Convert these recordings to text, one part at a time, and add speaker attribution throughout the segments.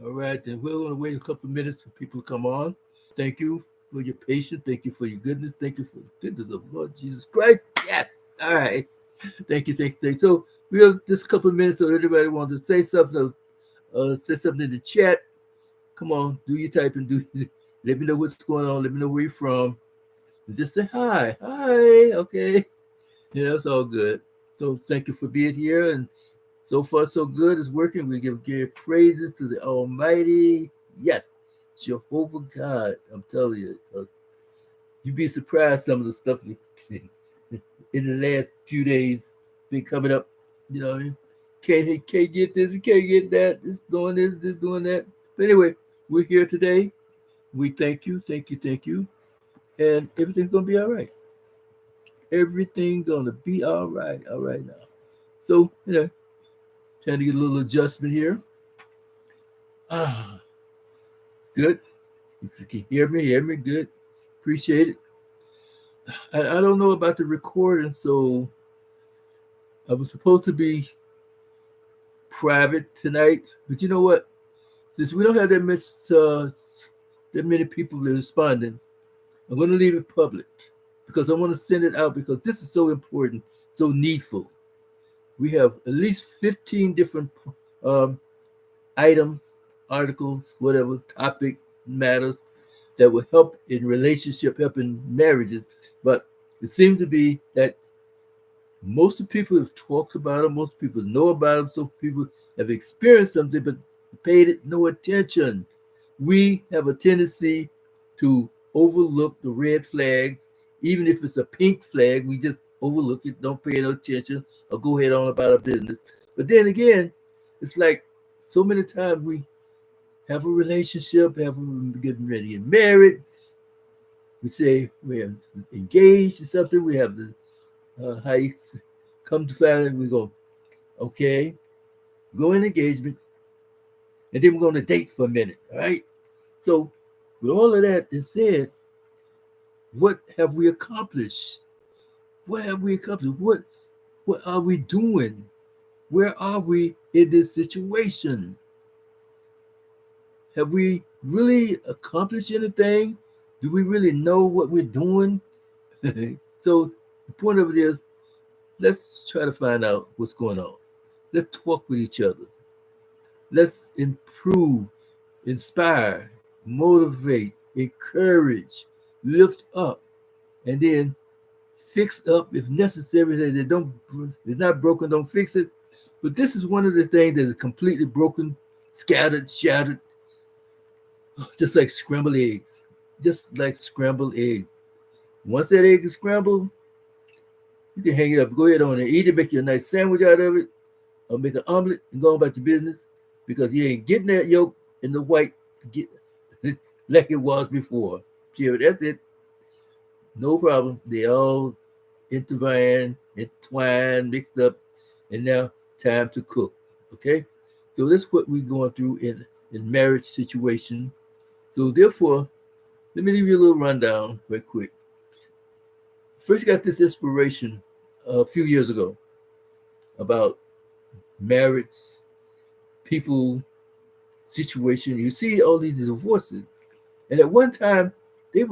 Speaker 1: All right, then we're going to wait a couple of minutes for people to come on. Thank you for your patience. Thank you for your goodness. Thank you for the goodness of Lord Jesus Christ. Yes. All right. Thank you. So we have just a couple of minutes. So everybody wants to say something, say something in the chat. Come on, do your typing. Let me know what's going on. Let me know where you're from. And just say hi. Hi. Okay. Yeah, it's all good. So thank you for being here. And so far, so good. It's working. We give praises to the Almighty. Yes, Jehovah God. I'm telling you, you'd be surprised some of the stuff in the last few days been coming up. You know, can't get this, can't get that. It's doing this doing that. But anyway, we're here today. We thank you, and everything's gonna be all right. Everything's gonna be all right now. So trying to get a little adjustment here. Ah, good. If you can hear me, good. Appreciate it. I don't know about the recording, so I was supposed to be private tonight, but you know what? Since we don't have that many people responding, I'm going to leave it public because I want to send it out because this is so important, so needful. We have at least 15 different um, items, articles, whatever topic matters that will help in relationship, help in marriages. But it seems to be that most of the people have talked about them, most people know about them, some people have experienced something but paid it no attention. We have a tendency to overlook the red flags, even if it's a pink flag, we just overlook it, don't pay no attention, or go ahead on about our business. But then again, it's like so many times we have a relationship, have getting ready to get married. We say we're engaged or something. We have the how you come to find it, we go, okay, go in engagement, and then we're going to date for a minute, all right? So, with all of that is said, what have we accomplished? What have we accomplished? What are we doing? Where are we in this situation? Have we really accomplished anything? Do we really know what we're doing? So the point of it is, let's try to find out what's going on. Let's talk with each other. Let's improve, inspire, motivate, encourage, lift up, and then fix up if necessary. They don't, it's not broken, don't fix it. But this is one of the things that is completely broken, scattered, shattered, just like scrambled eggs. Just like scrambled eggs. Once that egg is scrambled, you can hang it up. Go ahead on and eat it, make you a nice sandwich out of it, or make an omelet and go on about your business because you ain't getting that yolk in the white to get like it was before. Period. That's it. No problem. They all entwined, mixed up, and now time to cook. Okay? So that's what we're going through in marriage situation. So therefore, let me give you a little rundown right quick. First got this inspiration a few years ago about marriage, people, situation. You see all these divorces. And at one time, they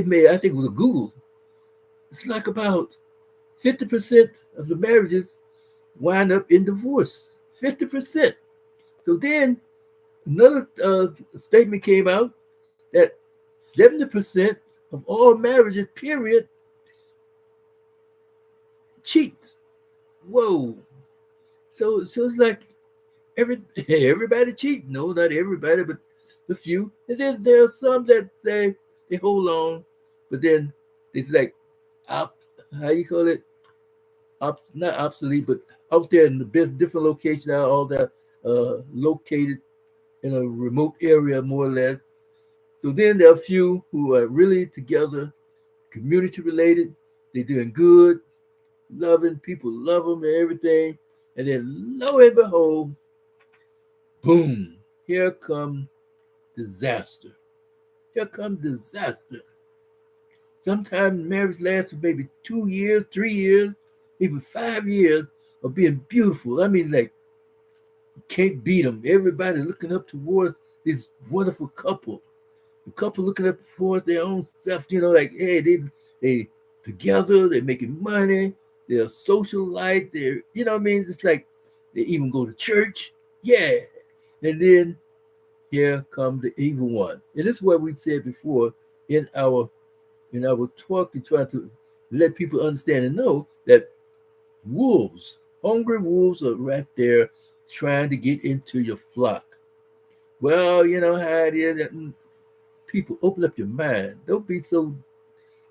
Speaker 1: made, I think it was a Google, it's like about 50% of the marriages wind up in divorce. 50%. So then another statement came out that 70% of all marriages, period, cheats. Whoa. So it's like everybody cheat. No, not everybody, but the few. And then there are some that say they hold on, but then it's like op, how you call it? Not obsolete, but out there in the different locations, all that located in a remote area, more or less. So then there are a few who are really together, community related. They're doing good, loving people, love them and everything. And then lo and behold, boom! Here come disaster. Here comes disaster. Sometimes marriage lasts for maybe 2 years, 3 years, even 5 years of being beautiful. I mean, like, you can't beat them. Everybody looking up towards this wonderful couple. The couple looking up for their own stuff, like hey, they together, they're making money, they're socialite, they're what I mean? It's like they even go to church. Yeah. And then here come the evil one. And this is what we said before in our talk to try to let people understand and know that wolves, hungry wolves are right there trying to get into your flock. Well, you know how it is. People, open up your mind. Don't be so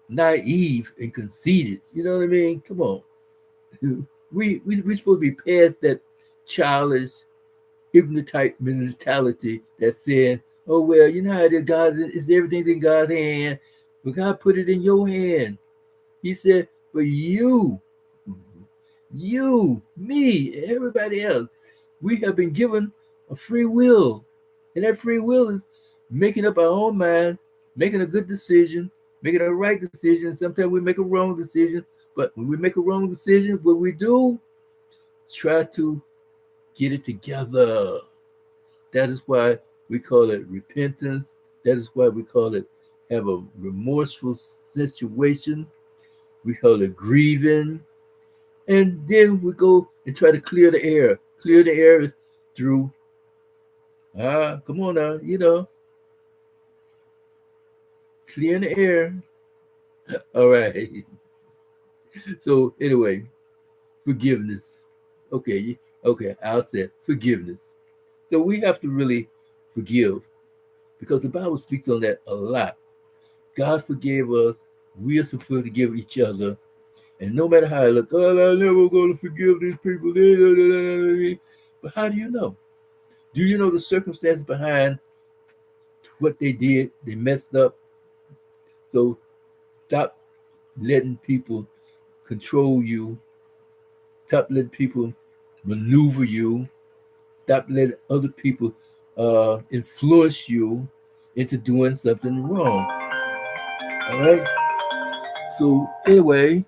Speaker 1: naive and conceited. You know what I mean? Come on. We supposed to be past that childish, ignorant type mentality that said, oh, well, you know how it is, is everything's in God's hand. But God put it in your hand. He said, for you, me, everybody else, we have been given a free will. And that free will is making up our own mind, making a good decision, making a right decision. Sometimes we make a wrong decision. But when we make a wrong decision, what we do, try to get it together. That is why we call it repentance. That is why we call it have a remorseful situation. We call it grieving. And then we go and try to clear the air. Clear the air is through, come on now, clear the air. All right. So anyway, forgiveness. Okay, I'll say forgiveness. So we have to really forgive because the Bible speaks on that a lot. God forgave us. We are supposed to forgive each other. And no matter how I look, oh, I'm never going to forgive these people. But how do you know? Do you know the circumstances behind what they did? They messed up. So stop letting people control you. Stop letting people maneuver you. Stop letting other people influence you into doing something wrong. All right. So anyway,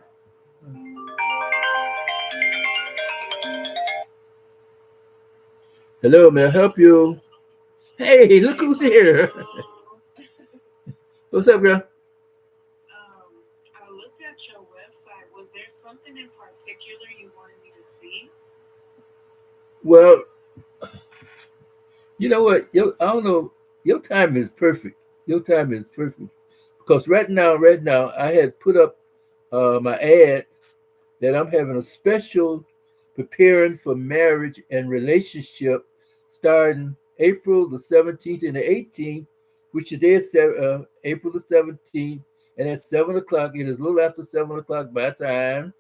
Speaker 1: hello, may I help you? Hey, look who's here. What's up, girl?
Speaker 2: I looked at your website. Was there something in particular you wanted me to see?
Speaker 1: Well, you know what? I don't know. Your time is perfect. Your time is perfect because right now, I had put up my ad that I'm having a special preparing for marriage and relationship starting April the 17th and the 18th, which today is April the 17th, and at 7 o'clock. It is a little after 7 o'clock my time,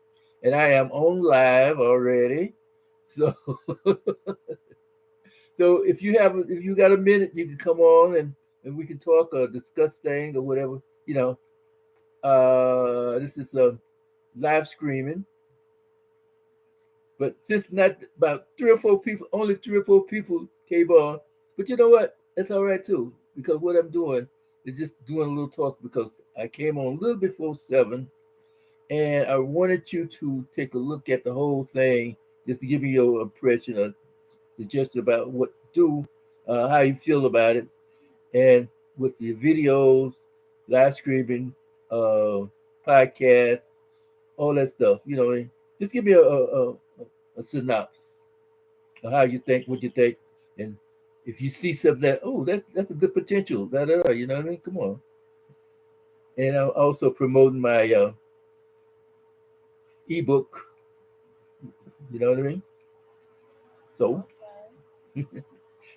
Speaker 1: and I am on live already. So So if you got a minute, you can come on and we can talk or discuss things or whatever. You know, this is a live streaming, but since not about three or four people, only three or four people came on. But you know what? That's all right too because what I'm doing is just doing a little talk because I came on a little before 7, and I wanted you to take a look at the whole thing just to give me your impression or suggestion about what to do, how you feel about it, and with the videos, live streaming, uh, podcasts, all that stuff. Just give me a synopsis of how you think, what you think, and if you see something that that's a good potential, you know what I mean? Come on. And I'm also promoting my ebook. You know what I mean? So,
Speaker 2: Okay.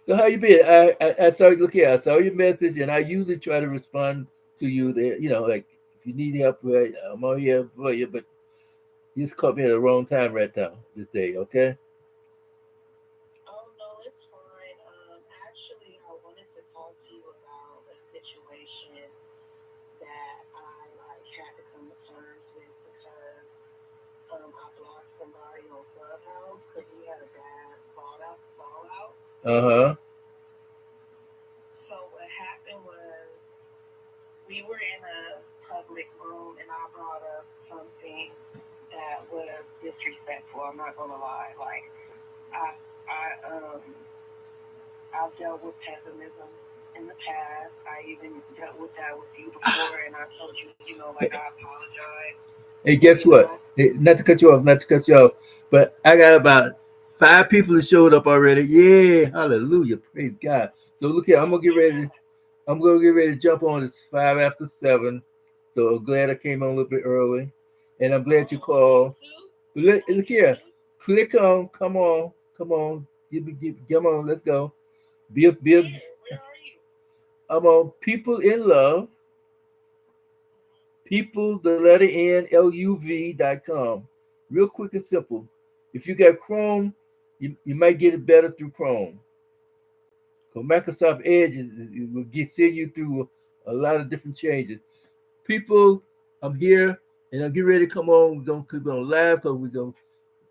Speaker 1: so how you been? I saw look here. I saw your message, and I usually try to respond to you. There, like if you need help, right, I'm on here for you. But you just caught me at the wrong time right now this day. Okay.
Speaker 2: Oh no, it's fine. Actually, I wanted to talk to you about a situation that I had to come to terms with because I blocked somebody on Clubhouse because we had a bad fallout.
Speaker 1: Uh huh.
Speaker 2: So what happened was we were in a public room and I brought up something that was disrespectful. I'm not gonna lie. I I I've dealt with pessimism in the past. I even dealt with that with you before, and I told you, like I apologize.
Speaker 1: Hey, guess what? Hey, not to cut you off, but I got about 5 people that showed up already. Yeah, hallelujah, praise God. So look here, I'm gonna get ready. I'm gonna get ready to jump on. It's 5 after 7. So I'm glad I came on a little bit early, and I'm glad you called. Look here, click on. Come on. Come on. Let's go. Build. I'm on People in Love. People, the letter N, LUV.com. Real quick and simple. If you got Chrome, you might get it better through Chrome. Because Microsoft Edge will send you through a lot of different changes. People, I'm here and I'm getting ready to come on. We're gonna keep on live because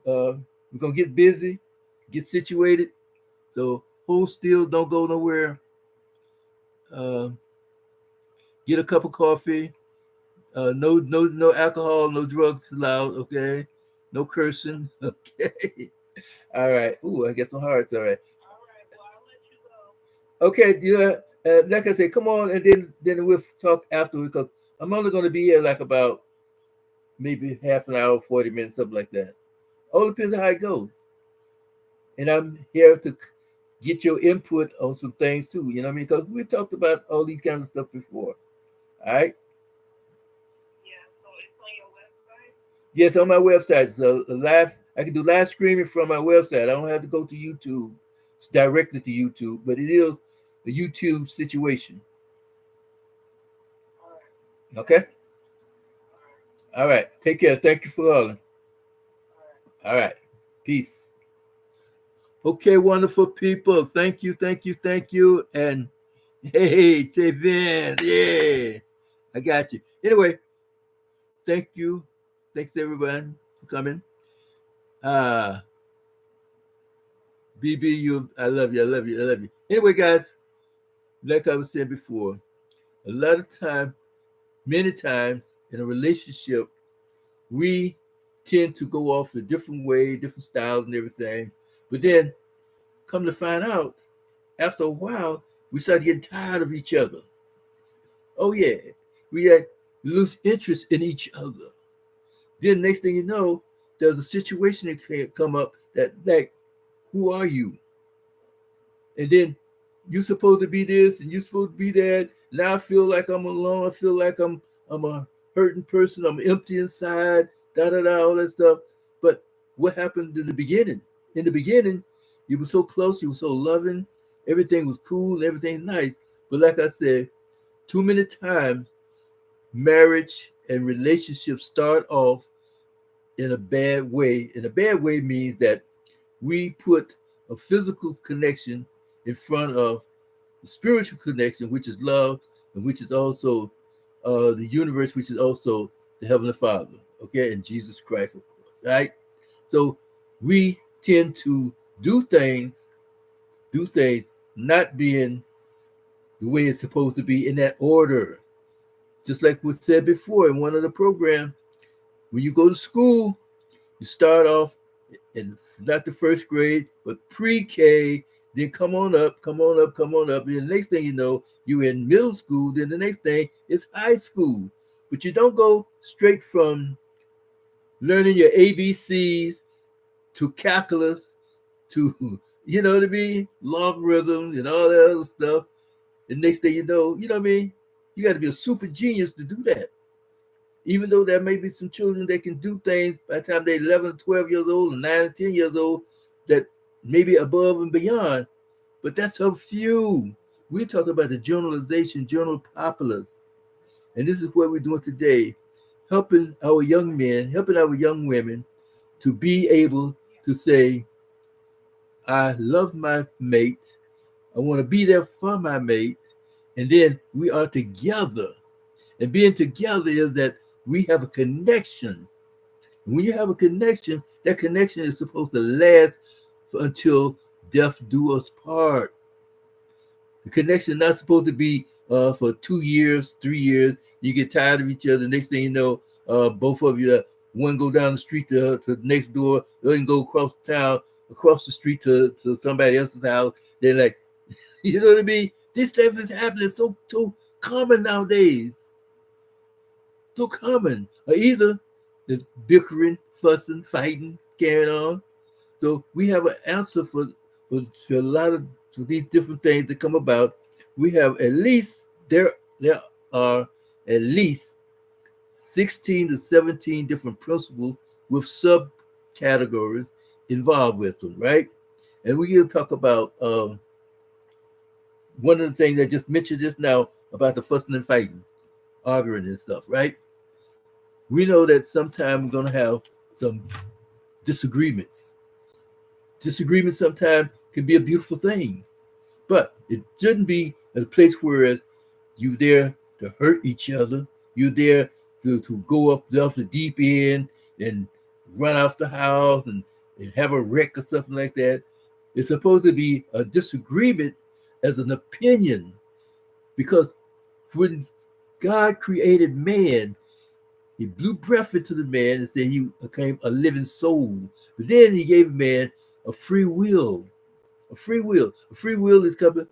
Speaker 1: we're gonna get busy, get situated. So hold still, don't go nowhere. Uh, get a cup of coffee. No alcohol, no drugs allowed. Okay, no cursing. Okay, all right. Ooh, I get some hearts. All right.
Speaker 2: All right. Well, I'll let you go.
Speaker 1: Okay, yeah. Like I said, come on, and then we'll talk afterwards because I'm only going to be here like about maybe half an hour, 40 minutes, something like that. All depends on how it goes. And I'm here to get your input on some things too. You know what I mean? Because we talked about all these kinds of stuff before. All right. Yes, on my website. So live, I can do live streaming from my website. I don't have to go to YouTube. It's directly to YouTube, but it is a YouTube situation. Okay? All right. Take care. Thank you for calling. All right. Peace. Okay, wonderful people. Thank you. And hey, J Vin. Yeah. I got you. Anyway, thank you. Thanks everyone for coming. BB, I love you. Anyway, guys, like I was saying before, a lot of time, many times in a relationship, we tend to go off a different way, different styles and everything. But then come to find out, after a while, we start getting tired of each other. Oh yeah, we lose interest in each other. Then next thing you know, there's a situation that can come up that like, who are you? And then you're supposed to be this and you're supposed to be that. Now I feel like I'm alone. I feel like I'm a hurting person. I'm empty inside, all that stuff. But what happened in the beginning? In the beginning, you were so close, you were so loving, everything was cool, everything nice. But like I said, too many times marriage and relationships start off in a bad way. And a bad way means that we put a physical connection in front of the spiritual connection, which is love, and which is also the universe, which is also the Heavenly Father, okay, and Jesus Christ, of course, right? So we tend to do things not being the way it's supposed to be in that order. Just like we said before in one of the programs, when you go to school, you start off in not the first grade, but pre-K, then come on up. And the next thing you know, you're in middle school. Then the next thing is high school. But you don't go straight from learning your ABCs to calculus to, you know what I mean, logarithms and all that other stuff. The next thing you know what I mean? You got to be a super genius to do that. Even though there may be some children that can do things by the time they're 11, 12 years old, and 9 and 10 years old, that maybe above and beyond, but that's a few. We're talking about the generalization, general populace. And this is what we're doing today, helping our young men, helping our young women to be able to say, I love my mate. I want to be there for my mate. And then we are together. And being together is that we have a connection. When you have a connection, that connection is supposed to last until death do us part. The connection is not supposed to be for 2 years, 3 years. You get tired of each other. Next thing you know, both of you, one go down the street to the next door, the other go across town, across the street to somebody else's house. They're like, You know what I mean? This stuff is happening so common nowadays. So common. Or either the bickering, fussing, fighting, carrying on. So we have an answer for a lot of for these different things that come about. We have at least there are at least 16 to 17 different principles with subcategories involved with them, right? And we're going to talk about one of the things I just mentioned just now about the fussing and fighting, arguing and stuff, right? We know that sometimes we're going to have some disagreements. Disagreement sometimes can be a beautiful thing, but it shouldn't be a place where you there to hurt each other. You're there to go up the deep end and run off the house and have a wreck or something like that. It's supposed to be a disagreement as an opinion, because when God created man, he blew breath into the man and said he became a living soul. But then he gave man a free will. A free will. A free will is coming.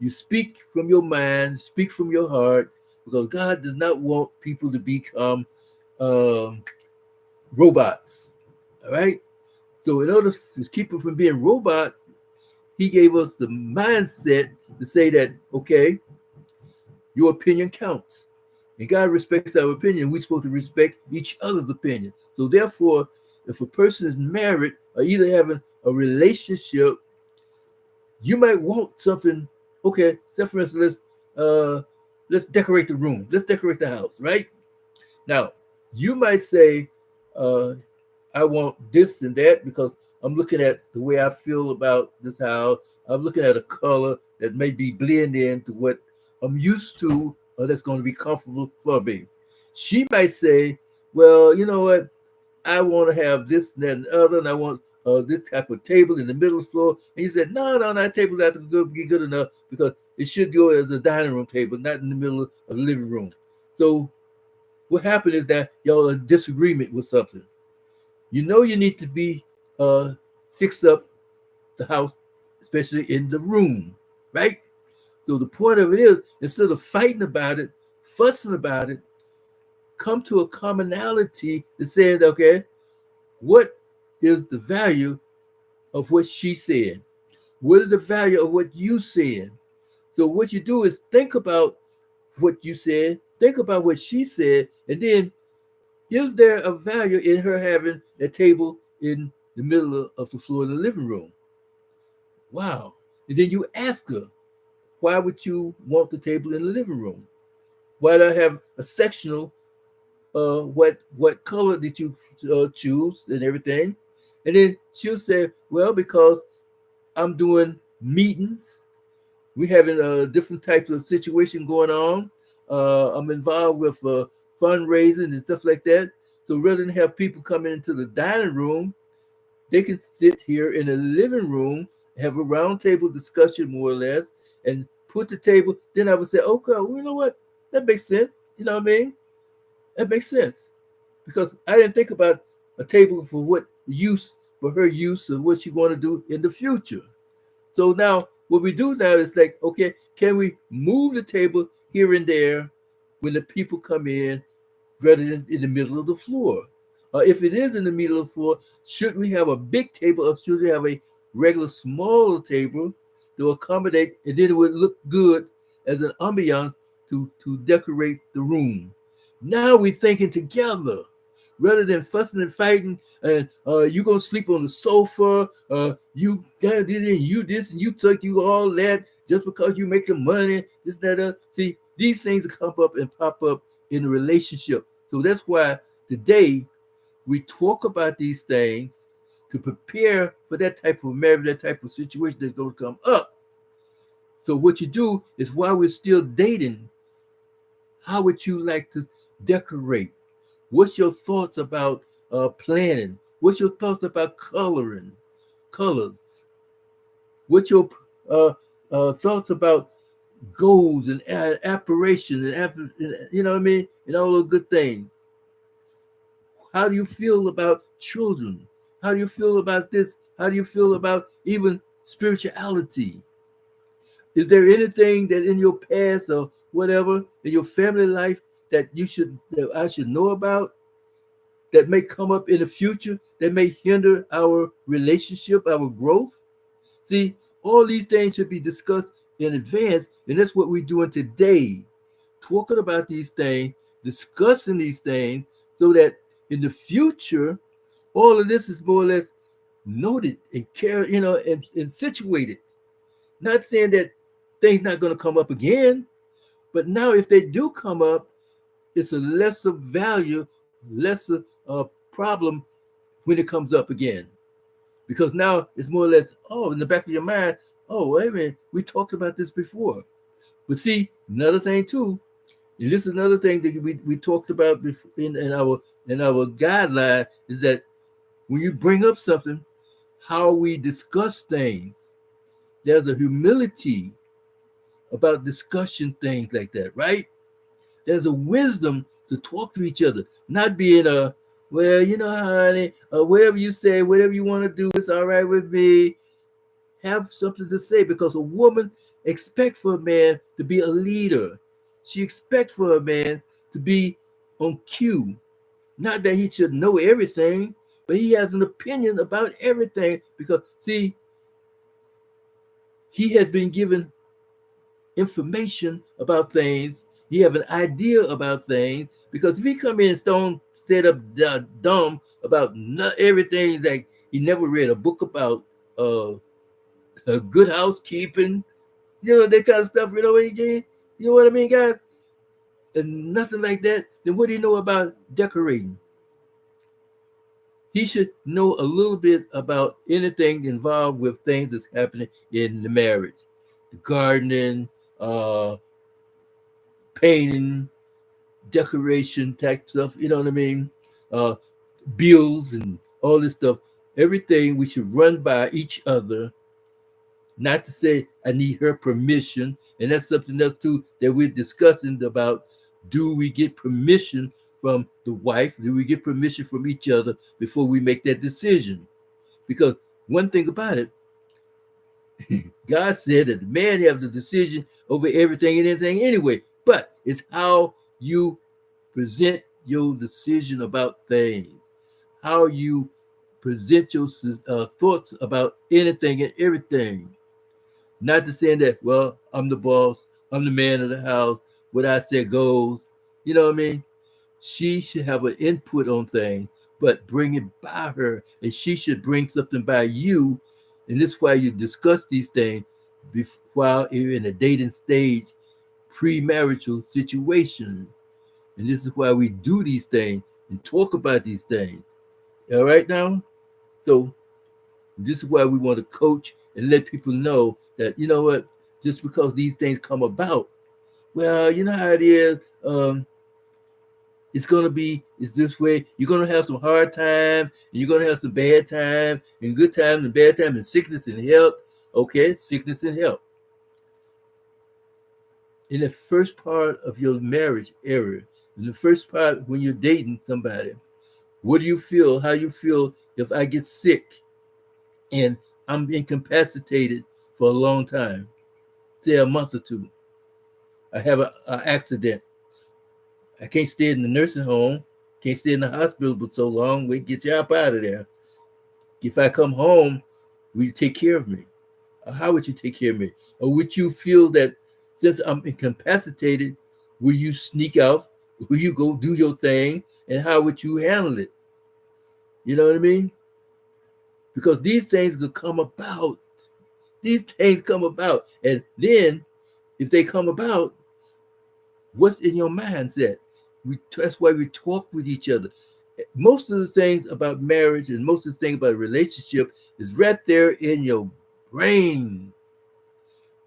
Speaker 1: You speak from your mind, speak from your heart, because God does not want people to become robots. All right. So in order to keep them from being robots, he gave us the mindset to say that, okay, your opinion counts. And God respects our opinion. We're supposed to respect each other's opinion. So therefore, if a person is married or either having a relationship, you might want something. Okay, say for instance, let's decorate the room. Let's decorate the house, right? Now, you might say, uh, I want this and that because I'm looking at the way I feel about this house. I'm looking at a color that may be blend into what I'm used to or that's going to be comfortable for me. She might say, well, you know what? I want to have this and that and the other, and I want this type of table in the middle of the floor. And he said, no, that table got to be good enough because it should go as a dining room table, not in the middle of the living room. So what happened is that y'all are in disagreement with something. You know you need to be fix up the house, especially in the room, right? So the point of it is, instead of fighting about it, fussing about it, come to a commonality that says, okay, what is the value of what she said? What is the value of what you said? So what you do is think about what you said, think about what she said, and then is there a value in her having a table in the middle of the floor of the living room? Wow. And then you ask her, why would you want the table in the living room? Why do I have a sectional? What color did you choose and everything? And then she'll say, well, because I'm doing meetings. We having a different types of situation going on. I'm involved with fundraising and stuff like that. So rather than have people coming into the dining room, they can sit here in the living room, have a round table discussion more or less, and put the table. Then I would say, okay, well, you know what? That makes sense. You know what I mean? That makes sense because I didn't think about a table for what use for her use of what she's going to do in the future. So now what we do now is like, okay, can we move the table here and there when the people come in rather than in the middle of the floor? Or if it is in the middle of the floor, should we have a big table or should we have a regular smaller table to accommodate and then it would look good as an ambiance to decorate the room? Now we're thinking together rather than fussing and fighting. And you gonna sleep on the sofa. You got it, and you this, and you took you all that just because you making money. This, that. See, these things come up and pop up in a relationship. So that's why today we talk about these things to prepare for that type of marriage, that type of situation that's going to come up. So what you do is while we're still dating, how would you like to decorate? What's your thoughts about planning? What's your thoughts about colors? What's your uh, thoughts about goals and aspirations and you know what I mean, and all those good things? How do you feel about children? How do you feel about this? How do you feel about even spirituality? Is there anything that in your past or whatever in your family life that I should know about that may come up in the future that may hinder our relationship, our growth? See, all these things should be discussed in advance, and that's what we're doing today. Talking about these things, discussing these things, so that in the future, all of this is more or less noted and carried, and situated. Not saying that things not going to come up again, but now if they do come up, it's a lesser value, lesser problem when it comes up again. Because now it's more or less, oh, in the back of your mind, oh, wait a minute, we talked about this before. But see, another thing too, and this is another thing that we talked about before in our guideline, is that when you bring up something, how we discuss things, there's a humility about discussion things like that, right? There's a wisdom to talk to each other, not being well, honey, whatever you say, whatever you want to do, it's all right with me. Have something to say, because a woman expects for a man to be a leader. She expects for a man to be on cue. Not that he should know everything, but he has an opinion about everything, because see, he has been given information about things. He have an idea about things, because if he come in and stone set up dumb about not everything, that he never read a book about good housekeeping, that kind of stuff, you know what I mean, guys? And nothing like that, then what do you know about decorating? He should know a little bit about anything involved with things that's happening in the marriage. The gardening, painting, decoration type stuff, you know what I mean? Bills and all this stuff. Everything we should run by each other, not to say I need her permission. And that's something else too that we're discussing about. Do we get permission from the wife? Do we get permission from each other before we make that decision? Because one thing about it, God said that the man have the decision over everything and anything anyway, but it's how you present your decision about things, how you present your thoughts about anything and everything. Not to say that, well, I'm the boss, I'm the man of the house, what I say goes. You know what I mean? She should have an input on things, but bring it by her, and she should bring something by you. And this is why you discuss these things while you're in a dating stage, pre-marital situation. And this is why we do these things and talk about these things. All right now? So this is why we want to coach and let people know that, you know what, just because these things come about, well, you know how it is, it's this way. You're going to have some hard time, and you're going to have some bad time, and good times and bad times, and sickness and health. Okay, sickness and health. In the first part of your marriage area, in the first part when you're dating somebody, what do you feel? How you feel if I get sick and I'm incapacitated for a long time, say a month or two? I have an accident. I can't stay in the nursing home, can't stay in the hospital for so long. We get you up out of there. If I come home, will you take care of me? Or how would you take care of me? Or would you feel that since I'm incapacitated, will you sneak out? Will you go do your thing? And how would you handle it? You know what I mean? Because these things could come about. These things come about. And then if they come about, what's in your mindset? That's why we talk with each other. Most of the things about marriage and most of the things about a relationship is right there in your brain.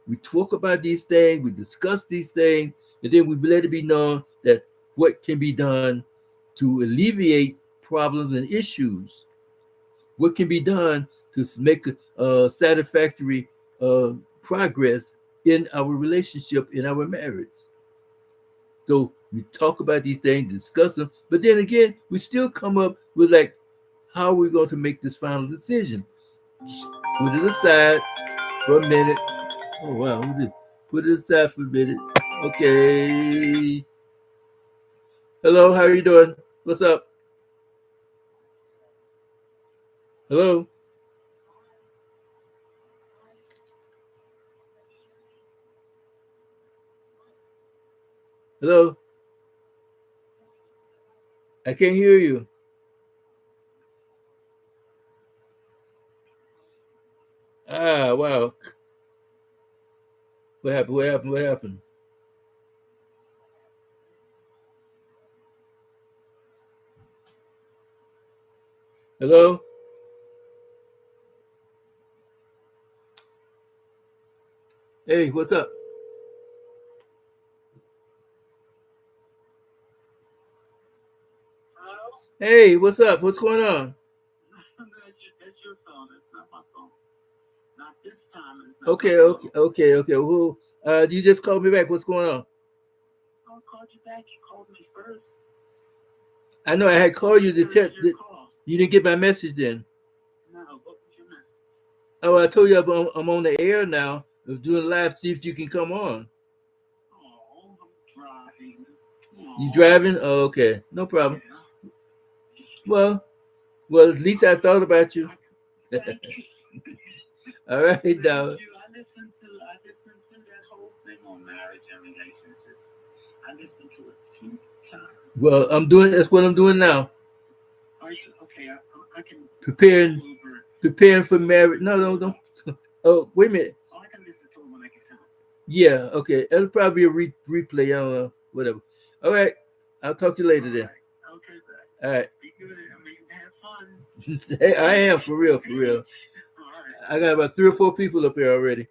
Speaker 1: We talk about these things, we discuss these things, and then we let it be known that what can be done to alleviate problems and issues. What can be done to make satisfactory progress in our relationship, in our marriage. So we talk about these things, discuss them, but then again, we still come up with like, how are we going to make this final decision? Put it aside for a minute, Oh wow, who did? Put it aside for a minute. Okay. Hello, how are you doing? What's up? Hello? Hello? I can't hear you. Ah, wow. What happened? What happened? What happened? Hello? Hey, what's up?
Speaker 2: Hello?
Speaker 1: Hey, what's up? What's going on?
Speaker 2: That's your phone. That's not my phone. Not this time. It's not my
Speaker 1: Okay,
Speaker 2: phone.
Speaker 1: okay. Who? You just called me back. What's going on?
Speaker 2: I called you back. You called me first.
Speaker 1: I know I had
Speaker 2: So
Speaker 1: called you to
Speaker 2: return
Speaker 1: tell.
Speaker 2: your call.
Speaker 1: You didn't get my message then.
Speaker 2: No, what was your message?
Speaker 1: Oh, I told you I'm on the air now. I'm doing live. See if you can come on.
Speaker 2: Oh, I'm driving.
Speaker 1: You
Speaker 2: Oh,
Speaker 1: driving? Oh, okay. No problem.
Speaker 2: yeah.
Speaker 1: Well, well, at least I thought about you.
Speaker 2: Thank you.
Speaker 1: All right,
Speaker 2: Thank
Speaker 1: now.
Speaker 2: you. I listened to that whole thing on marriage and relationship. I listened to it 2 times.
Speaker 1: Well, that's what I'm doing now.
Speaker 2: Are you okay? I can
Speaker 1: Preparing,
Speaker 2: pull over.
Speaker 1: preparing for marriage. No, no, no. Oh, wait a minute.
Speaker 2: Oh, I can listen to it when I get home.
Speaker 1: Yeah, okay. It'll probably be a replay. I don't know. Whatever. All right. I'll talk to you later
Speaker 2: All
Speaker 1: then.
Speaker 2: right. Okay, back.
Speaker 1: All right.
Speaker 2: Be good. I mean, have fun.
Speaker 1: Hey, I am for real, for real.
Speaker 2: All right.
Speaker 1: I got about 3 or 4 people up here already.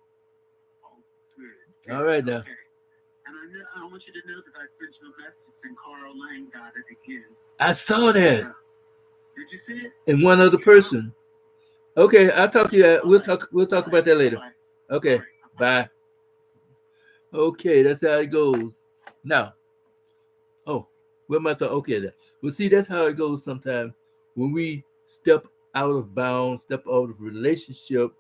Speaker 2: Oh, good.
Speaker 1: All
Speaker 2: Good.
Speaker 1: right now.
Speaker 2: Okay. And I want you to know that I sent you a message and Carl Lang got it again.
Speaker 1: I saw that.
Speaker 2: Yeah. Did you see it?
Speaker 1: And one other
Speaker 2: Yeah.
Speaker 1: person. Okay, I'll talk to you.
Speaker 2: All
Speaker 1: We'll
Speaker 2: right.
Speaker 1: talk. We'll
Speaker 2: All
Speaker 1: talk
Speaker 2: right.
Speaker 1: about that
Speaker 2: Bye
Speaker 1: later.
Speaker 2: bye. All
Speaker 1: Okay.
Speaker 2: right. Bye.
Speaker 1: Bye. Okay, that's how it goes. Now, oh, where my thought? Okay, then. Well, see, that's how it goes sometimes when we step out of bounds, step out of relationship,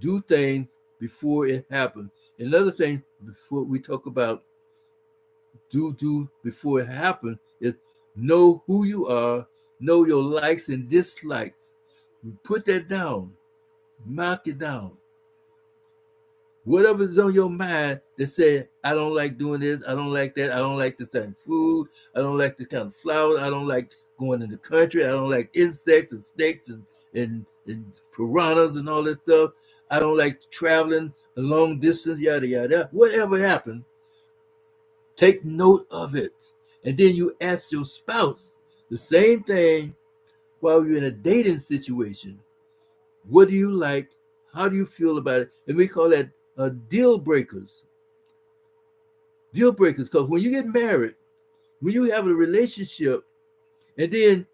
Speaker 1: do things before it happens. Another thing before we talk about do before it happens is know who you are, know your likes and dislikes. Put that down, mark it down. Whatever's on your mind that say, I don't like doing this, I don't like that, I don't like this kind of food, I don't like this kind of flowers, I don't like going in the country, I don't like insects and snakes and piranhas and all this stuff. I don't like traveling a long distance, yada yada. Whatever happened, take note of it. And then you ask your spouse the same thing while you're in a dating situation. What do you like? How do you feel about it? And we call that deal breakers. Deal breakers, because when you get married, when you have a relationship, and then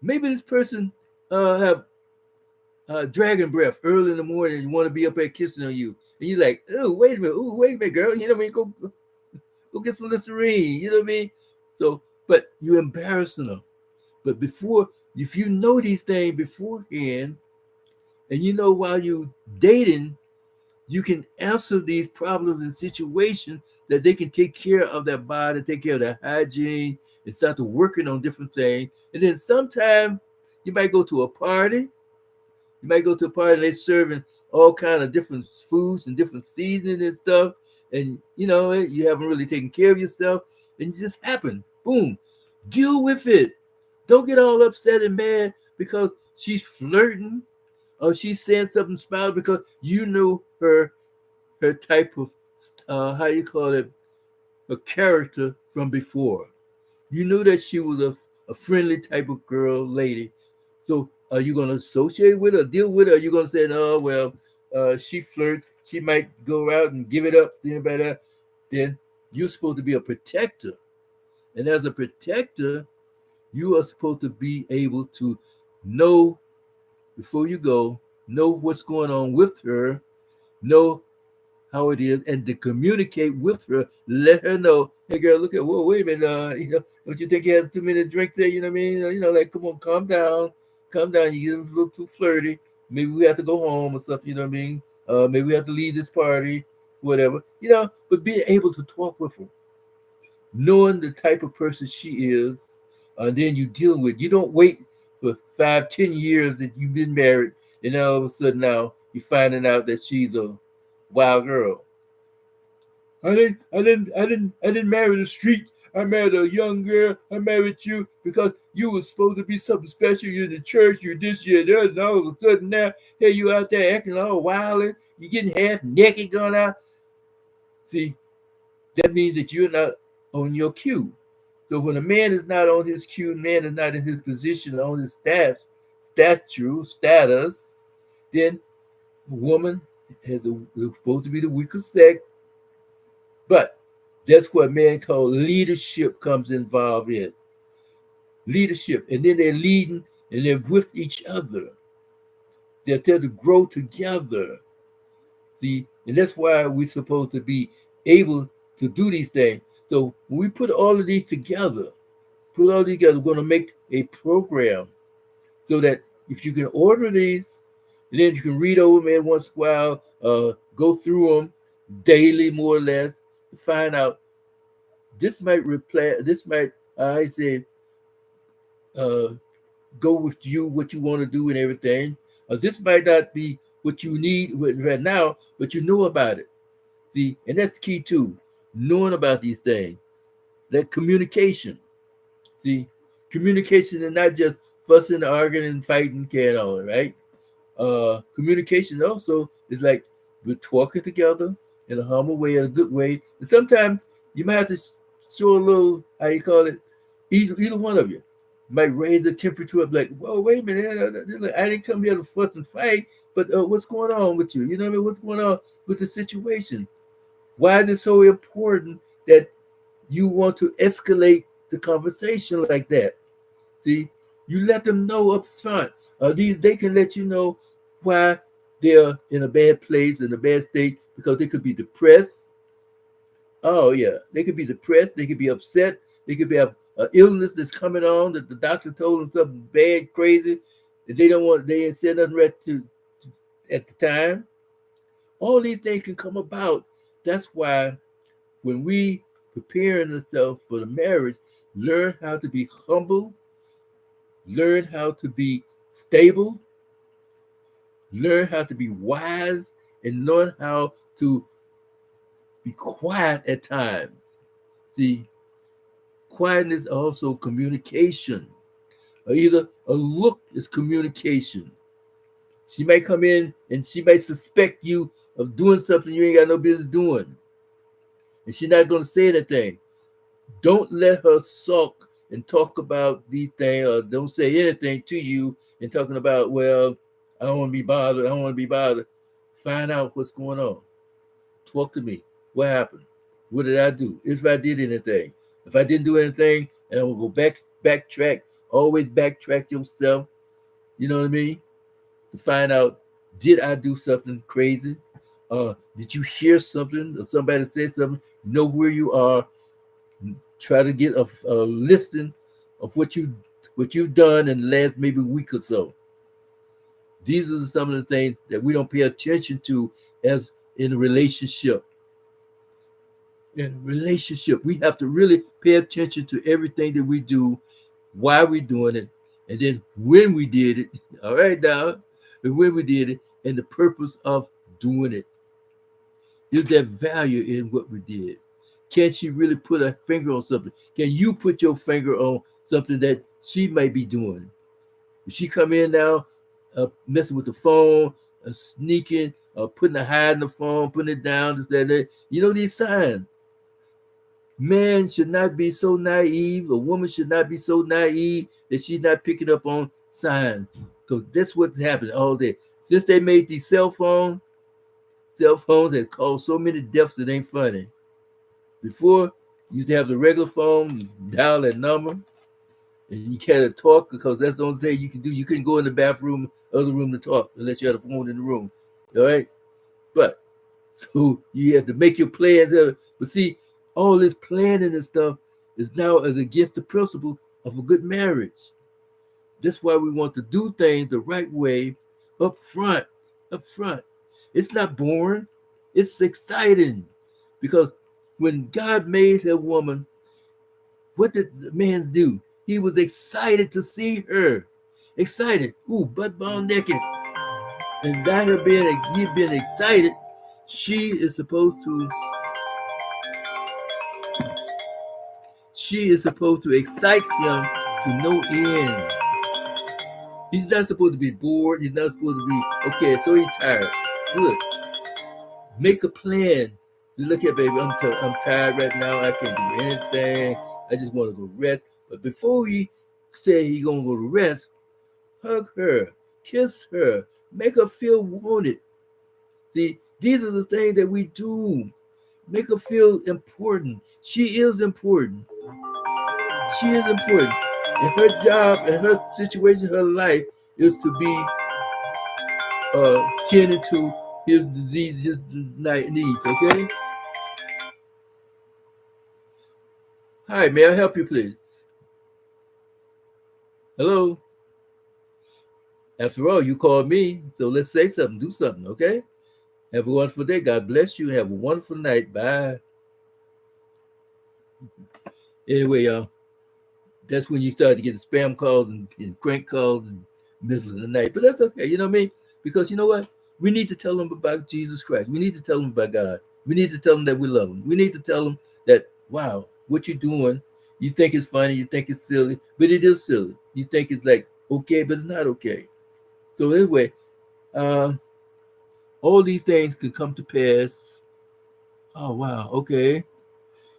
Speaker 1: maybe this person have dragon breath early in the morning and you want to be up there kissing on you, and you're like, oh, wait a minute, girl, you know what I mean? Go get some Listerine, you know what I mean? So, but you're embarrassing them. But before, if you know these things beforehand, and you know while you dating, you can answer these problems and situations that they can take care of their body, take care of their hygiene, and start to working on different things. And then sometime you might go to a party. You might go to a party and they're serving all kind of different foods and different seasoning and stuff. And you know, you haven't really taken care of yourself, and it just happened. Boom. Deal with it. Don't get all upset and mad because she's flirting or she's saying something spouse because you know her type of how you call it, a character from before. You knew that she was a friendly type of girl, lady. So are you going to associate with her, deal with her? Are you going to say, no, well, she flirts, she might go out and give it up to anybody else? Then you're supposed to be a protector. And as a protector, you are supposed to be able to know before you go, know what's going on with her, know how it is, and to communicate with her, let her know, hey girl, look at, whoa, wait a minute, don't you think you had too many drinks there? You know what I mean? Like, come on, calm down, calm down. You get a little too flirty. Maybe we have to go home or something. You know what I mean? Maybe we have to leave this party, whatever, you know. But being able to talk with her, knowing the type of person she is, and then you deal with. You don't wait for 5, 10 years that you've been married, and then all of a sudden now you're finding out that she's a wild girl. I didn't marry the street. I married a young girl. I married you because you were supposed to be something special. You're in the church. You're this, you're that, and all of a sudden now, here you out there acting all wild. And you're getting half naked going out. See, that means that you're not on your cue. So when a man is not on his cue, man is not in his position, on his status, then a woman is supposed to be the weaker sex. But that's what man called leadership comes involved in. Leadership. And then they're leading and they're with each other. They're there to grow together. See, and that's why we're supposed to be able to do these things. So when we put all of these together, we're going to make a program so that if you can order these, and then you can read over them every once in a while, go through them daily, more or less, to find out this might I say, uh, go with you, what you want to do and everything. This might not be what you need right now, but you know about it. See, and that's the key too, knowing about these things. That communication. See, communication is not just fussing, arguing, and fighting, carrying on, right? Communication also is like we're talking together in a humble way, in a good way. And sometimes you might have to show a little, how you call it, either one of you might raise the temperature up like, whoa, wait a minute, I didn't come here to fuss and fight, but what's going on with you? You know what I mean? What's going on with the situation? Why is it so important that you want to escalate the conversation like that? See, you let them know up front. They can let you know why they're in a bad place, in a bad state, because they could be depressed. Oh yeah, they could be depressed. They could be upset. They could have an illness that's coming on that the doctor told them something bad, crazy, that they ain't said nothing right to at the time. All these things can come about. That's why when we preparing ourselves for the marriage, learn how to be humble, learn how to be stable, learn how to be wise, and learn how to be quiet at times. See, quietness is also communication. Or either a look is communication. She might come in and she might suspect you of doing something you ain't got no business doing. And she's not going to say anything. Don't let her sulk and talk about these things, or don't say anything to you and talking about, well, I don't want to be bothered. I don't want to be bothered. Find out what's going on. Talk to me. What happened? What did I do? If I did anything. If I didn't do anything, and I will go backtrack. Always backtrack yourself. You know what I mean? To find out, did I do something crazy? Did you hear something or somebody say something? Know where you are. Try to get a listing of what you've done in the last maybe week or so. These are some of the things that we don't pay attention to as in a relationship. In a relationship, we have to really pay attention to everything that we do, why we're doing it, and then when we did it. All right, now, and when we did it, and the purpose of doing it. Is there value in what we did? Can she really put a finger on something? Can you put your finger on something that she might be doing? If she come in now, messing with the phone, sneaking, putting a hide in the phone, putting it down, this, that. You know these signs. Man should not be so naive. A woman should not be so naive that she's not picking up on signs. Because that's what's happening all day. Since they made these cell phones that cause so many deaths that ain't funny. Before, you used to have the regular phone, you dial that number, and you can't talk because that's the only thing you can do. You couldn't go in the bathroom, other room to talk unless you had a phone in the room. All right? But, so you have to make your plans. But see, all this planning and stuff is now as against the principle of a good marriage. That's why we want to do things the right way up front. It's not boring. It's exciting. Because when God made a woman, what did the man do? He was excited to see her. Excited. Ooh, butt bone naked. And by her being excited, she is supposed to excite him to no end. He's not supposed to be bored. He's not supposed to be okay. So he's tired. Good. Make a plan. You look at baby. I'm tired right now. I can't do anything. I just want to go rest. But before he say he's gonna go to rest, hug her, kiss her, make her feel wanted. See, these are the things that we do. Make her feel important. She is important. She is important. And her job and her situation, her life is to be tending to his disease, his needs, okay? Hi, may I help you, please? Hello? After all, you called me, so let's say something, do something, okay? Have a wonderful day. God bless you. Have a wonderful night. Bye. Anyway, y'all, that's when you start to get the spam calls and crank calls in the middle of the night. But that's okay, you know what I mean? Because you know what? We need to tell them about Jesus Christ. We need to tell them about God. We need to tell them that we love them. We need to tell them that, wow, what you're doing, you think it's funny, you think it's silly, but it is silly. You think it's like okay, but it's not okay. So anyway, all these things can come to pass. Oh, wow, okay.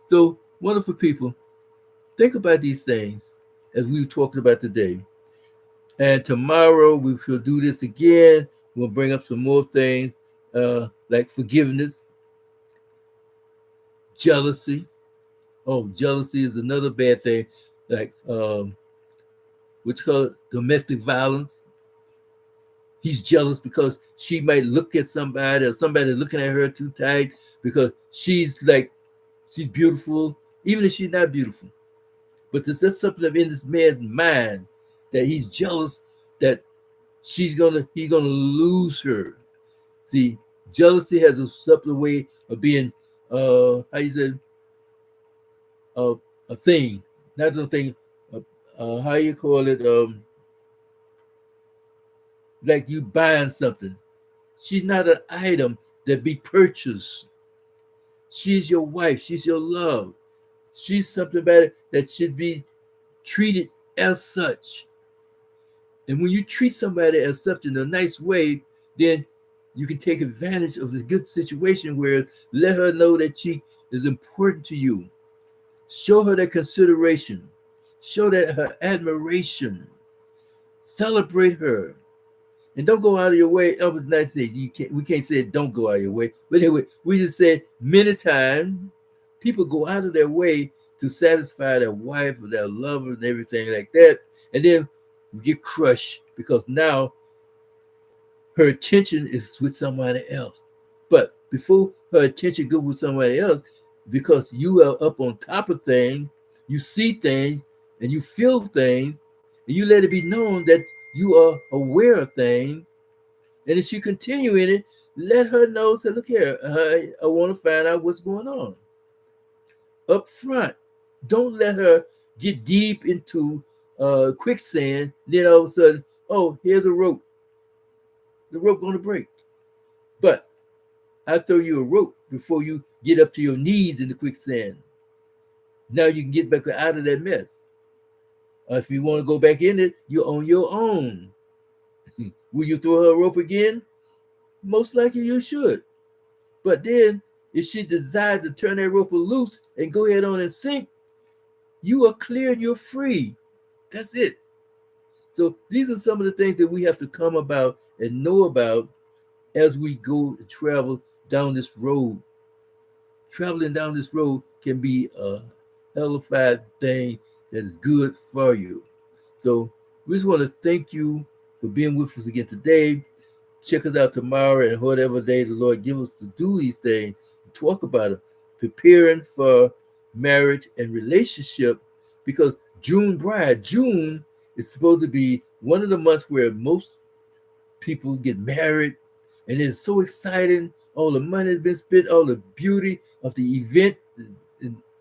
Speaker 1: So wonderful people, think about these things as we were talking about today. And tomorrow we will do this again. We'll bring up some more things like forgiveness, jealousy. Oh, jealousy is another bad thing, like what you call it, domestic violence. He's jealous because she might look at somebody or somebody looking at her too tight because she's beautiful, even if she's not beautiful. But there's just something in this man's mind that he's jealous that he's gonna lose her. See, jealousy has a subtle way of being how you say a thing, not a thing. How you call it? Like you buying something. She's not an item that be purchased. She's your wife. She's your love. She's something better that should be treated as such. And when you treat somebody as such in a nice way, then you can take advantage of the good situation where let her know that she is important to you. Show her that consideration. Show that her admiration. Celebrate her. And don't go out of your way. Oh, nice thing. We can't say don't go out of your way. But anyway, we just said many times people go out of their way to satisfy their wife or their lover and everything like that. And then we get crushed because now her attention is with somebody else. But before her attention goes with somebody else, because you are up on top of things, you see things and you feel things, and you let it be known that you are aware of things. And if she continue in it, let her know, say, look here, I want to find out what's going on. Up front, don't let her get deep into quicksand. Then all of a sudden, oh, here's a rope. The rope going to break. But I throw you a rope before you get up to your knees in the quicksand. Now you can get back out of that mess. If you want to go back in it, you're on your own. Will you throw her a rope again? Most likely you should. But then, if she decides to turn that rope loose and go ahead on and sink, you are clear and you're free. That's it. So these are some of the things that we have to come about and know about as we go and travel down this road. Traveling down this road can be a hellified thing that is good for you. So we just want to thank you for being with us again today. Check us out tomorrow and whatever day the Lord give us to do these things, talk about it, preparing for marriage and relationship, because June is supposed to be one of the months where most people get married, and it's so exciting. All the money has been spent, all the beauty of the event, and,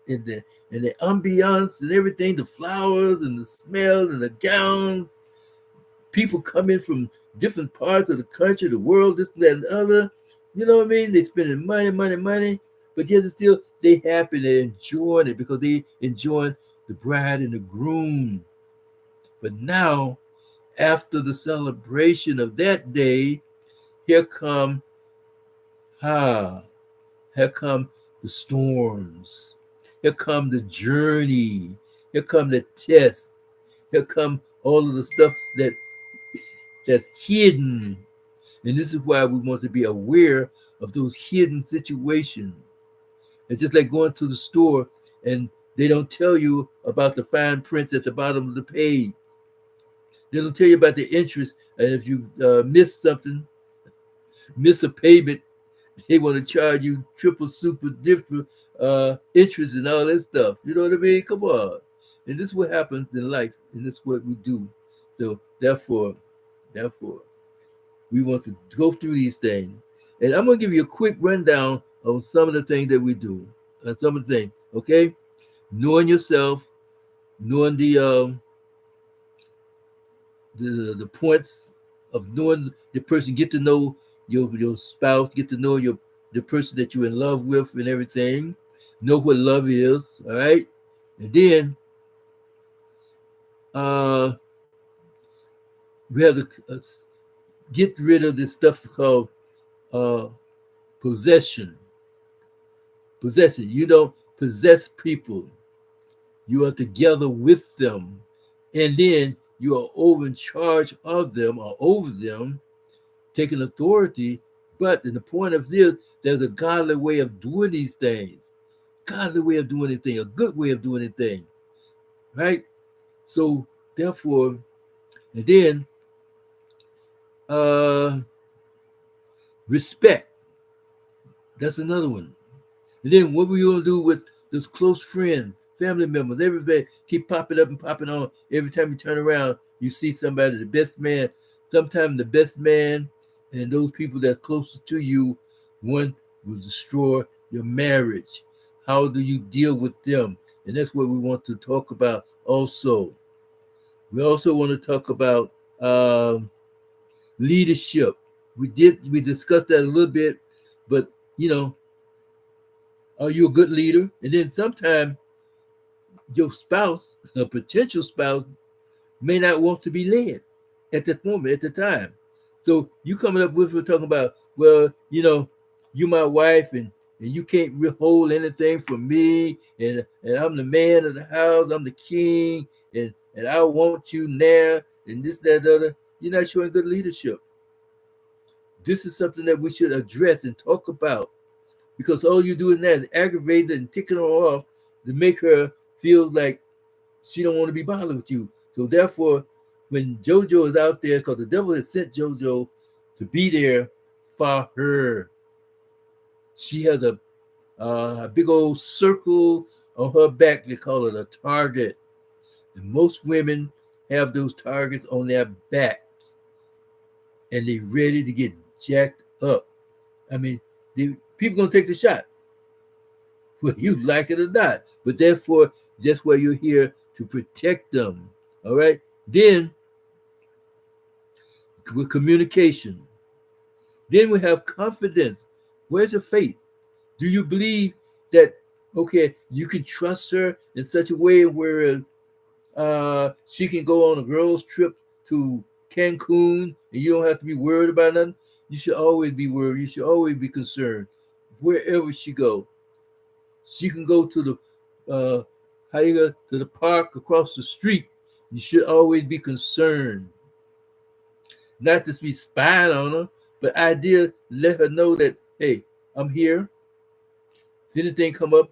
Speaker 1: and the and the ambiance and everything, the flowers and the smell and the gowns. People come in from different parts of the country, the world, this, that, and the other. You know what I mean? They spending money, money, money, but yet still they happy, they're enjoying it because they enjoying the bride and the groom. But now, after the celebration of that day, here come ah, here come the storms. Here come the journey. Here come the tests. Here come all of the stuff that's hidden. And this is why we want to be aware of those hidden situations. It's just like going to the store and they don't tell you about the fine prints at the bottom of the page. They don't tell you about the interest. And if you miss something, miss a payment, they want to charge you triple, super, different interest and all that stuff. You know what I mean? Come on. And this is what happens in life, and this is what we do. So therefore, we want to go through these things. And I'm going to give you a quick rundown of some of the things that we do. And some of the things, okay? Knowing yourself, knowing the points of knowing the person, get to know your spouse, get to know the person that you're in love with and everything. Know what love is, all right? And then we have to get rid of this stuff called uh, possession. Possession. You don't possess people. You are together with them. And then you are over in charge of them or over them, taking authority. But in the point of this, there's a godly way of doing these things. Godly way of doing anything, a good way of doing anything. Right? So therefore, and then respect. That's another one. And then what we gonna do with those close friends, family members, everybody keep popping up and popping on. Every time you turn around, you see somebody, the best man. Sometimes the best man and those people that are closest to you, one will destroy your marriage. How do you deal with them? And that's what we want to talk about also. We also want to talk about leadership. We discussed that a little bit, but you know, are you a good leader? And then sometimes your spouse, a potential spouse, may not want to be led at that moment, at the time. So you coming up with talking about, well, you know, you my wife and you can't withhold anything from me, and I'm the man of the house, I'm the king, and I want you now, and this, that, the other. You're not showing good leadership. This is something that we should address and talk about because all you do now is aggravate and ticking her off to make her feel like she don't want to be bothered with you. So therefore, when JoJo is out there, because the devil has sent JoJo to be there for her, she has a big old circle on her back. They call it a target. And most women have those targets on their back, and they're ready to get jacked up. I mean, people gonna take the shot, whether you like it or not. But therefore, that's why you're here to protect them. All right. Then with communication. Then we have confidence. Where's your faith? Do you believe that okay, you can trust her in such a way where she can go on a girls' trip to Cancun and you don't have to be worried about nothing? You should always be worried. You should always be concerned. Wherever she go, she can go to the how you go to the park across the street. You should always be concerned, not just be spying on her, but idea let her know that hey, I'm here. If anything come up,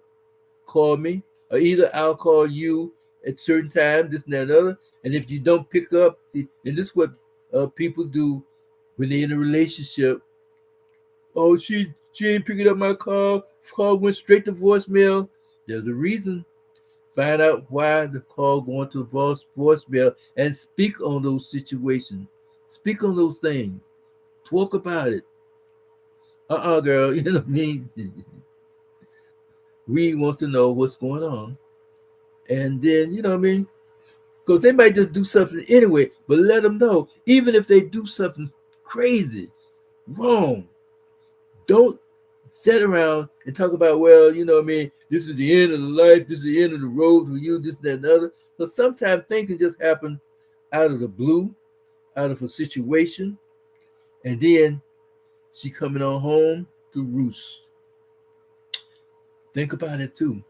Speaker 1: call me, or either I'll call you at certain time, this and that and other. And if you don't pick up, see, and this is what people do when they're in a relationship. Oh, she ain't picking up my call. Call went straight to voicemail. There's a reason. Find out why the call going to voicemail and speak on those situations. Speak on those things. Talk about it. Girl, you know what I mean? We want to know what's going on. And then, you know what I mean? Because they might just do something anyway, but let them know. Even if they do something crazy, wrong, don't sit around and talk about, well, you know what I mean? This is the end of the life. This is the end of the road for you, this, that, and the other. So sometimes things can just happen out of the blue, out of a situation. And then she coming on home to roost. Think about it too.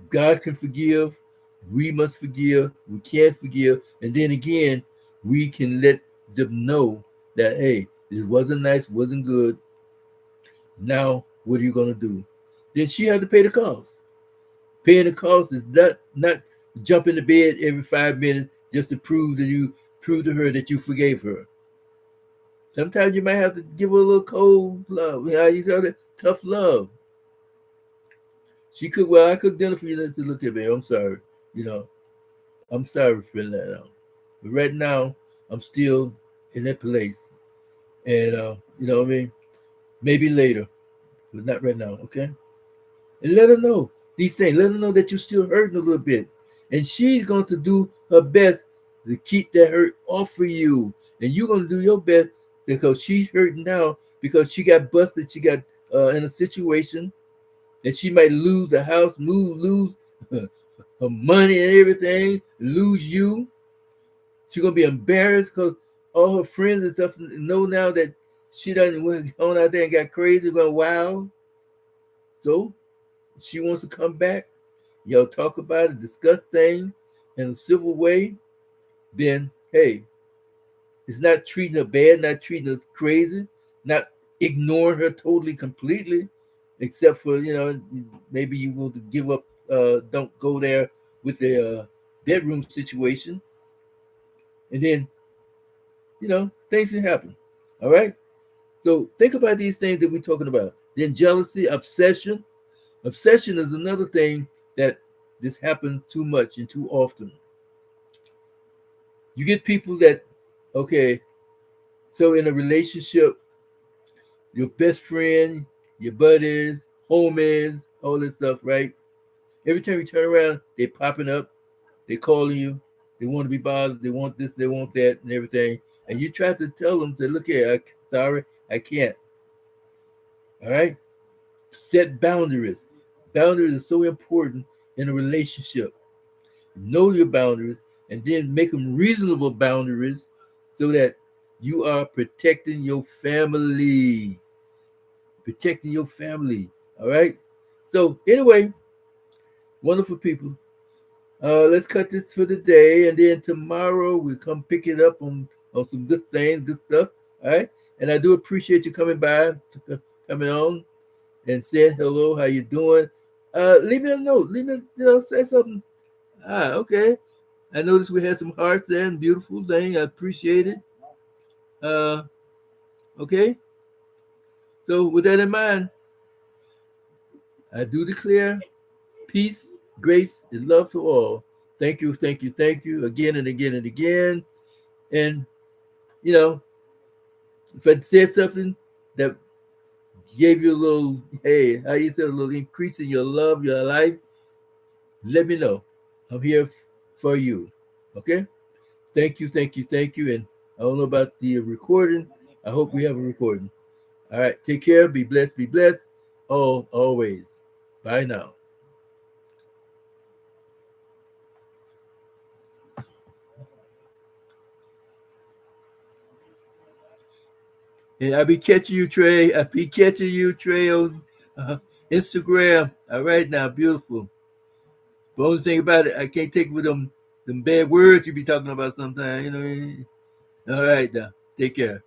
Speaker 1: God can forgive. We must forgive. We can't forgive. And then again, we can let them know that, hey, this wasn't nice, wasn't good. Now, what are you going to do? Then she had to pay the cost. Paying the cost is not jump in the bed every 5 minutes just to prove to her that you forgave her. Sometimes you might have to give her a little cold love. How you call it? Tough love. She could, well, I cooked dinner for you. Let's look at me. I'm sorry. You know, I'm sorry for that out. But right now, I'm still in that place. And, you know what I mean? Maybe later, but not right now, okay? And let her know these things. Let her know that you're still hurting a little bit. And she's going to do her best to keep that hurt off for you. And you're going to do your best because she's hurting now because she got busted. She got in a situation and she might lose the house, lose her money and everything, lose you. She's going to be embarrassed because all her friends and stuff know now that she done went on out there and got crazy, going wild. So she wants to come back. Y'all talk about it, discuss things in a civil way. Then, hey, it's not treating her bad, not treating her crazy, not ignoring her totally, completely, except for, you know, maybe you will give up, don't go there with the bedroom situation. And then, you know, things can happen. All right? So think about these things that we're talking about. Then jealousy, obsession. Obsession is another thing that this happens too much and too often. You get people that, okay, so in a relationship, your best friend, your buddies, homies, all this stuff, right? Every time you turn around, they popping up, they calling you, they want to be bothered, they want this, they want that, and everything. And you try to tell them to look here, sorry, I can't. All right? Set boundaries. Boundaries are so important in a relationship. Know your boundaries and then make them reasonable boundaries so that you are protecting your family. Protecting your family. All right. So, anyway, wonderful people. Let's cut this for the day. And then tomorrow we come pick it up on some good things, good stuff. All right. And I do appreciate you coming by, coming on and saying hello. How you doing? Leave me a note. Leave me, say something. Okay. I noticed we had some hearts there and beautiful thing. I appreciate it. Uh, okay. So with that in mind, I do declare peace, grace, and love to all. Thank you, thank you, thank you again and again and again. And you know, if I said something that gave you a little, hey, how you said, a little increase in your love, your life, let me know. I'm here for you. Okay. Thank you, thank you, thank you. And I don't know about the recording. I hope we have a recording. All right. Take care. Be blessed. Be blessed. Always. Bye now. And I'll be catching you, Trey. I'll be catching you, Trey, on Instagram. All right now. Beautiful. The only thing about it, I can't take with them bad words you be talking about sometimes. You know. All right now. Take care.